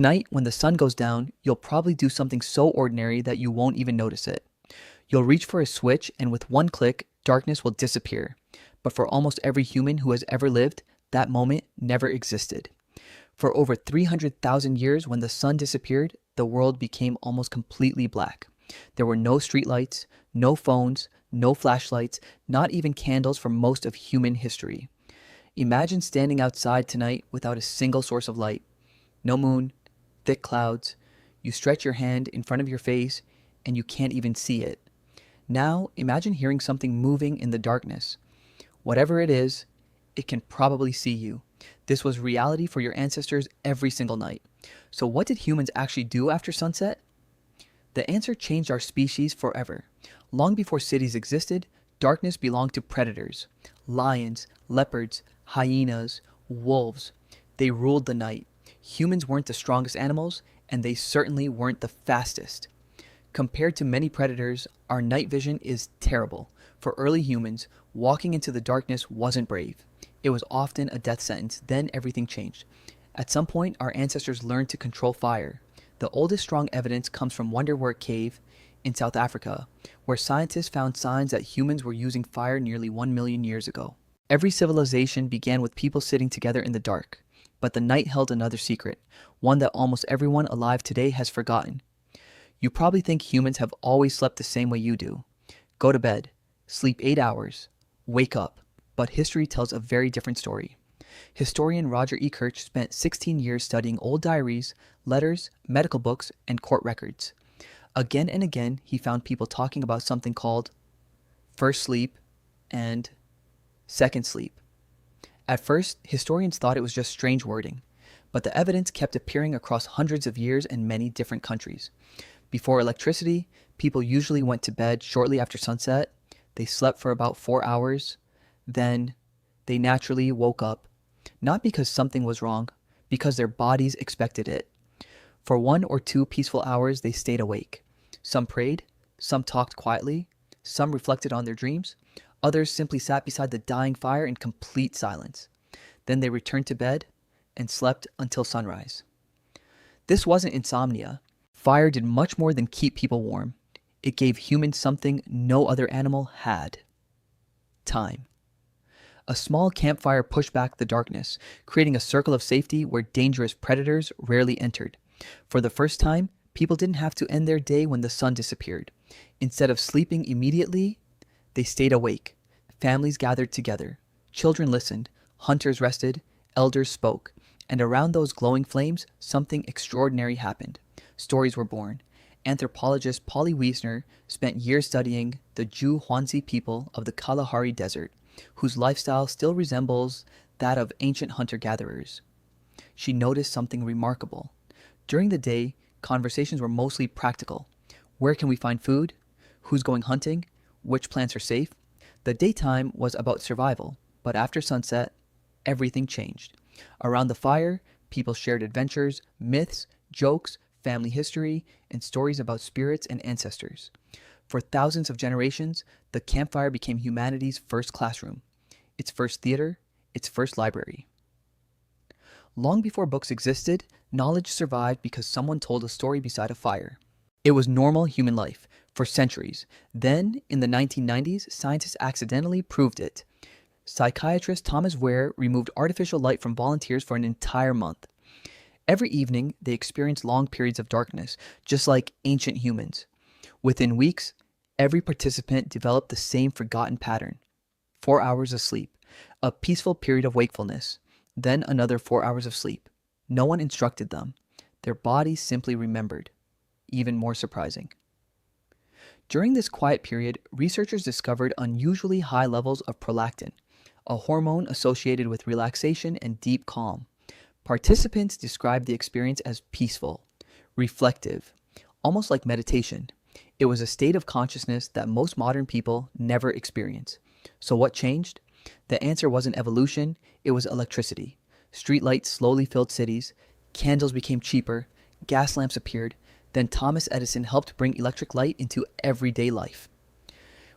Tonight, when the sun goes down, you'll probably do something so ordinary that you won't even notice it. You'll reach for a switch, and with one click, darkness will disappear. But for almost every human who has ever lived, that moment never existed. For over 300,000 years, when the sun disappeared, the world became almost completely black. There were no streetlights, no phones, no flashlights, not even candles for most of human history. Imagine standing outside tonight without a single source of light. No moon, thick clouds. You stretch your hand in front of your face and you can't even see it. Now, imagine hearing something moving in the darkness. Whatever it is, it can probably see you. This was reality for your ancestors every single night. So what did humans actually do after sunset? The answer changed our species forever. Long before cities existed, darkness belonged to predators. Lions, leopards, hyenas, wolves. They ruled the night. Humans weren't the strongest animals, and they certainly weren't the fastest. Compared to many predators, our night vision is terrible. For early humans, walking into the darkness wasn't brave. It was often a death sentence. Then everything changed. At some point, our ancestors learned to control fire. The oldest strong evidence comes from Wonderwerk Cave in South Africa, where scientists found signs that humans were using fire nearly 1 million years ago. Every civilization began with people sitting together in the dark, but the night held another secret, one that almost everyone alive today has forgotten. You probably think humans have always slept the same way you do. Go to bed, sleep 8 hours, wake up. But history tells a very different story. Historian Roger Ekirch spent 16 years studying old diaries, letters, medical books, and court records. Again and again, he found people talking about something called first sleep and second sleep. At first, historians thought it was just strange wording, but the evidence kept appearing across hundreds of years in many different countries. Before electricity, people usually went to bed shortly after sunset. They slept for about 4 hours. Then they naturally woke up, not because something was wrong, because their bodies expected it. For 1 or 2 peaceful hours, they stayed awake. Some prayed, some talked quietly, some reflected on their dreams, others simply sat beside the dying fire in complete silence. Then they returned to bed and slept until sunrise. This wasn't insomnia. Fire did much more than keep people warm. It gave humans something no other animal had: time. A small campfire pushed back the darkness, creating a circle of safety where dangerous predators rarely entered. For the first time, people didn't have to end their day when the sun disappeared. Instead of sleeping immediately, they stayed awake. Families gathered together. Children listened. Hunters rested. Elders spoke. And around those glowing flames, something extraordinary happened. Stories were born. Anthropologist Polly Wiesner spent years studying the Ju-Huanzi people of the Kalahari Desert, whose lifestyle still resembles that of ancient hunter-gatherers. She noticed something remarkable. During the day, conversations were mostly practical. Where can we find food? Who's going hunting? Which plants are safe? The daytime was about survival, but after sunset, everything changed. Around the fire, people shared adventures, myths, jokes, family history, and stories about spirits and ancestors. For thousands of generations, the campfire became humanity's first classroom, its first theater, its first library. Long before books existed, knowledge survived because someone told a story beside a fire. It was normal human life for centuries. Then, in the 1990s, scientists accidentally proved it. Psychiatrist Thomas Wehr removed artificial light from volunteers for an entire month. Every evening, they experienced long periods of darkness, just like ancient humans. Within weeks, every participant developed the same forgotten pattern: 4 hours of sleep, a peaceful period of wakefulness, then another 4 hours of sleep. No one instructed them. Their bodies simply remembered. Even more surprising. During this quiet period, researchers discovered unusually high levels of prolactin, a hormone associated with relaxation and deep calm. Participants described the experience as peaceful, reflective, almost like meditation. It was a state of consciousness that most modern people never experience. So what changed? The answer wasn't evolution, it was electricity. Streetlights slowly filled cities, candles became cheaper, gas lamps appeared, then Thomas Edison helped bring electric light into everyday life.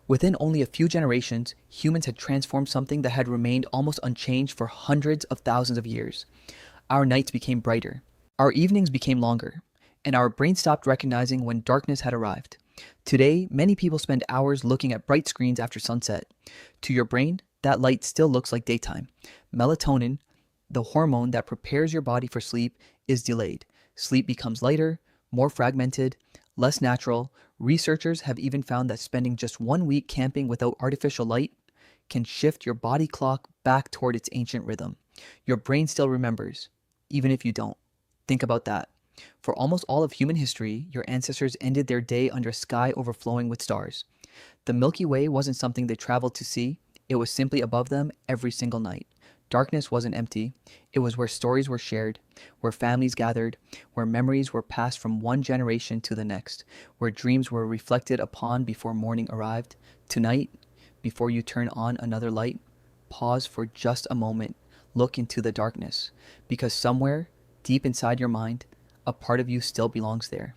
Within only a few generations, humans had transformed something that had remained almost unchanged for hundreds of thousands of years. Our nights became brighter. Our evenings became longer, and our brain stopped recognizing when darkness had arrived. Today, many people spend hours looking at bright screens after sunset. To your brain, that light still looks like daytime. Melatonin, the hormone that prepares your body for sleep, is delayed. Sleep becomes lighter, more fragmented, less natural. Researchers have even found that spending just 1 week camping without artificial light can shift your body clock back toward its ancient rhythm. Your brain still remembers, even if you don't. Think about that. For almost all of human history, your ancestors ended their day under a sky overflowing with stars. The Milky Way wasn't something they traveled to see, it was simply above them every single night. Darkness wasn't empty, it was where stories were shared, where families gathered, where memories were passed from one generation to the next, where dreams were reflected upon before morning arrived. Tonight, before you turn on another light, pause for just a moment, look into the darkness, because somewhere, deep inside your mind, a part of you still belongs there.